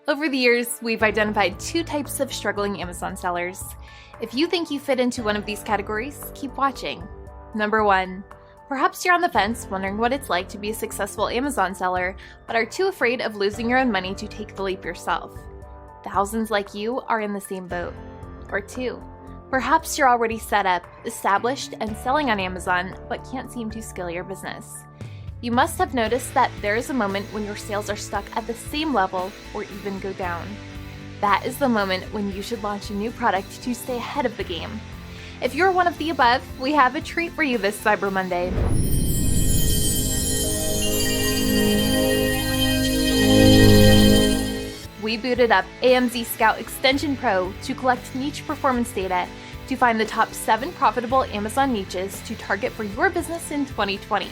Over the years, we've identified two types of struggling Amazon sellers. If you think you fit into one of these categories, keep watching. Number 1. Perhaps you're on the fence wondering what it's like to be a successful Amazon seller, but are too afraid of losing your own money to take the leap yourself. Thousands like you are in the same boat. Or 2. Perhaps you're already set up, established, and selling on Amazon, but can't seem to scale your business. You must have noticed that there is a moment when your sales are stuck at the same level or even go down. That is the moment when you should launch a new product to stay ahead of the game. If you're one of the above, we have a treat for you this Cyber Monday. We booted up AMZScout Extension Pro to collect niche performance data to find the top 7 profitable Amazon niches to target for your business in 2020.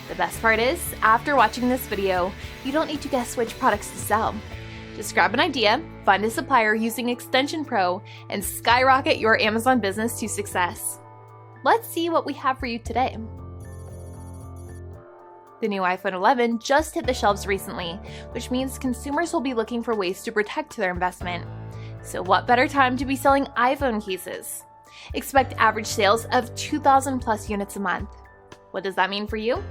The best part is, after watching this video, you don't need to guess which products to sell. Just grab an idea, find a supplier using Extension Pro, and skyrocket your Amazon business to success. Let's see what we have for you today. The new iPhone 11 just hit the shelves recently, which means consumers will be looking for ways to protect their investment. So what better time to be selling iPhone cases? Expect average sales of 2,000 plus units a month. What does that mean for you?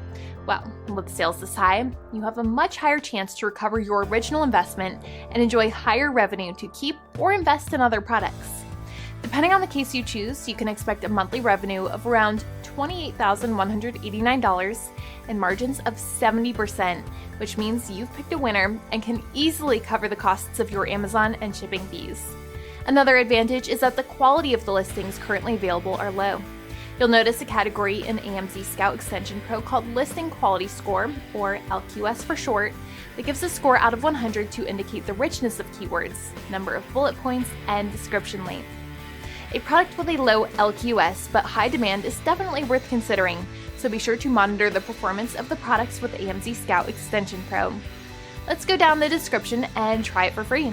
Well, with sales this high, you have a much higher chance to recover your original investment and enjoy higher revenue to keep or invest in other products. Depending on the case you choose, you can expect a monthly revenue of around $28,189 and margins of 70%, which means you've picked a winner and can easily cover the costs of your Amazon and shipping fees. Another advantage is that the quality of the listings currently available are low. You'll notice a category in AMZScout Extension Pro called Listing Quality Score, or LQS for short, that gives a score out of 100 to indicate the richness of keywords, number of bullet points, and description length. A product with a low LQS but high demand is definitely worth considering, so be sure to monitor the performance of the products with AMZScout Extension Pro. Let's go down the description and try it for free.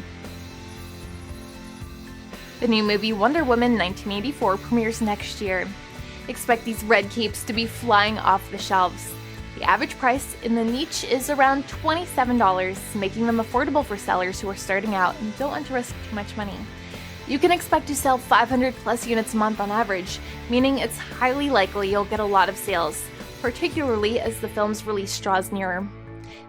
The new movie Wonder Woman 1984 premieres next year. Expect these red capes to be flying off the shelves. The average price in the niche is around $27, making them affordable for sellers who are starting out and don't want to risk too much money. You can expect to sell 500 plus units a month on average, meaning it's highly likely you'll get a lot of sales, particularly as the film's release draws nearer.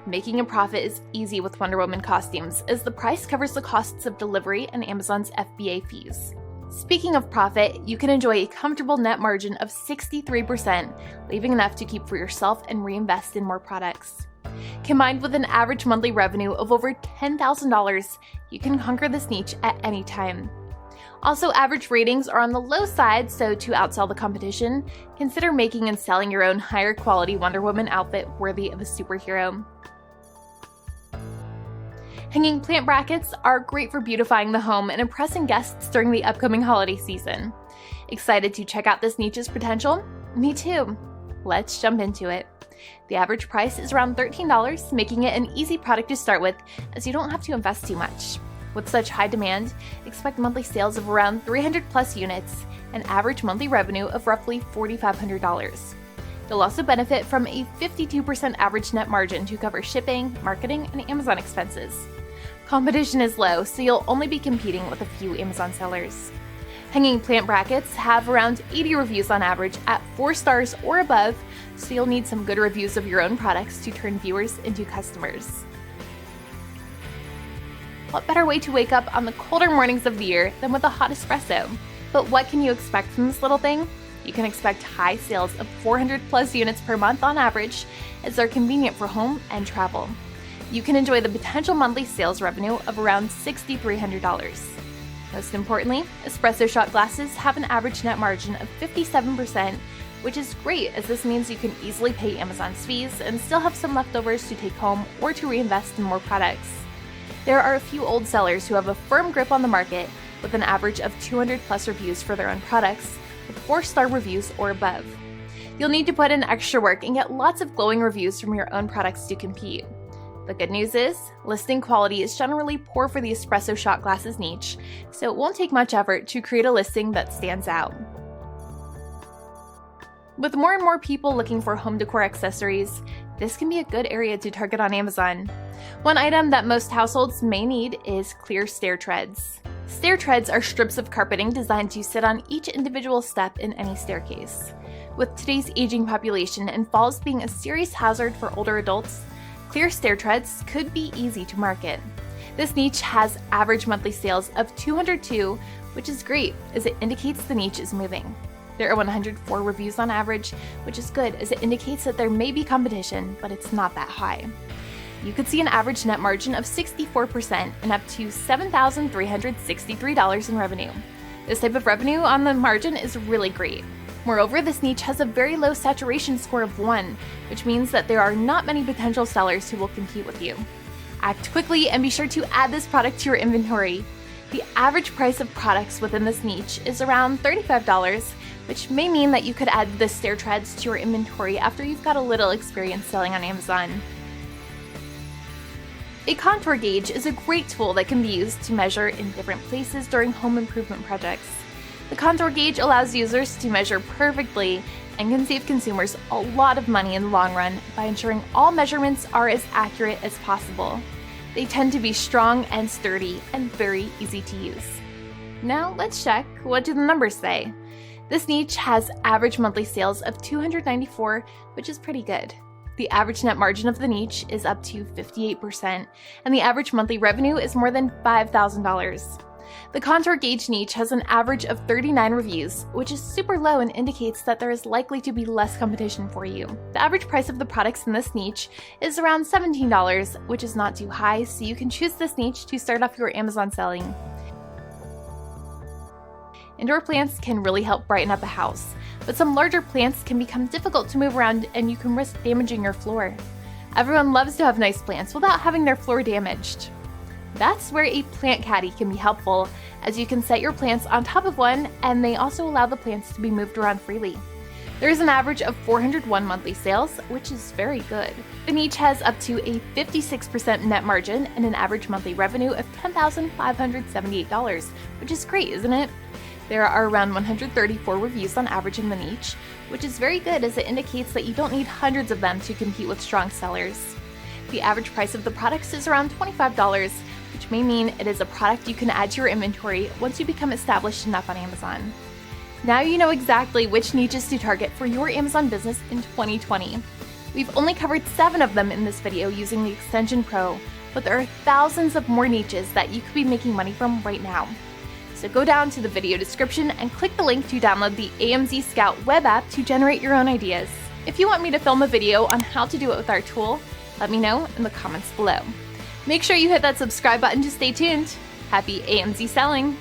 Making a profit is easy with Wonder Woman costumes, as the price covers the costs of delivery and Amazon's FBA fees. Speaking of profit, you can enjoy a comfortable net margin of 63%, leaving enough to keep for yourself and reinvest in more products. Combined with an average monthly revenue of over $10,000, you can conquer this niche at any time. Also, average ratings are on the low side, so to outsell the competition, consider making and selling your own higher quality Wonder Woman outfit worthy of a superhero. Hanging plant brackets are great for beautifying the home and impressing guests during the upcoming holiday season. Excited to check out this niche's potential? Me too. Let's jump into it. The average price is around $13, making it an easy product to start with, as you don't have to invest too much. With such high demand, expect monthly sales of around 300 plus units and average monthly revenue of roughly $4,500. You'll also benefit from a 52% average net margin to cover shipping, marketing, and Amazon expenses. Competition is low, so you'll only be competing with a few Amazon sellers. Hanging plant brackets have around 80 reviews on average at 4 stars or above, so you'll need some good reviews of your own products to turn viewers into customers. What better way to wake up on the colder mornings of the year than with a hot espresso? But what can you expect from this little thing? You can expect high sales of 400 plus units per month on average, as they're convenient for home and travel. You can enjoy the potential monthly sales revenue of around $6,300. Most importantly, espresso shot glasses have an average net margin of 57%, which is great, as this means you can easily pay Amazon's fees and still have some leftovers to take home or to reinvest in more products. There are a few old sellers who have a firm grip on the market, with an average of 200 plus reviews for their own products, with 4-star reviews or above. You'll need to put in extra work and get lots of glowing reviews from your own products to compete. The good news is, listing quality is generally poor for the espresso shot glasses niche, so it won't take much effort to create a listing that stands out. With more and more people looking for home decor accessories, this can be a good area to target on Amazon. One item that most households may need is clear stair treads. Stair treads are strips of carpeting designed to sit on each individual step in any staircase. With today's aging population and falls being a serious hazard for older adults, clear stair treads could be easy to market. This niche has average monthly sales of $202, which is great as it indicates the niche is moving. There are 104 reviews on average, which is good as it indicates that there may be competition, but it's not that high. You could see an average net margin of 64% and up to $7,363 in revenue. This type of revenue on the margin is really great. Moreover, this niche has a very low saturation score of 1, which means that there are not many potential sellers who will compete with you. Act quickly and be sure to add this product to your inventory. The average price of products within this niche is around $35, which may mean that you could add the stair treads to your inventory after you've got a little experience selling on Amazon. A contour gauge is a great tool that can be used to measure in different places during home improvement projects. The contour gauge allows users to measure perfectly and can save consumers a lot of money in the long run by ensuring all measurements are as accurate as possible. They tend to be strong and sturdy and very easy to use. Now let's check, what do the numbers say? This niche has average monthly sales of $294, which is pretty good. The average net margin of the niche is up to 58%, and the average monthly revenue is more than $5,000. The contour gauge niche has an average of 39 reviews, which is super low and indicates that there is likely to be less competition for you. The average price of the products in this niche is around $17, which is not too high, so you can choose this niche to start off your Amazon selling. Indoor plants can really help brighten up a house, but some larger plants can become difficult to move around and you can risk damaging your floor. Everyone loves to have nice plants without having their floor damaged. That's where a plant caddy can be helpful, as you can set your plants on top of one and they also allow the plants to be moved around freely. There is an average of 401 monthly sales, which is very good. The niche has up to a 56% net margin and an average monthly revenue of $10,578, which is great, isn't it? There are around 134 reviews on average in the niche, which is very good as it indicates that you don't need hundreds of them to compete with strong sellers. The average price of the products is around $25, which may mean it is a product you can add to your inventory once you become established enough on Amazon. Now you know exactly which niches to target for your Amazon business in 2020. We've only covered 7 of them in this video using the Extension Pro, but there are thousands of more niches that you could be making money from right now. So go down to the video description and click the link to download the AMZScout web app to generate your own ideas. If you want me to film a video on how to do it with our tool, let me know in the comments below. Make sure you hit that subscribe button to stay tuned. Happy AMZ selling!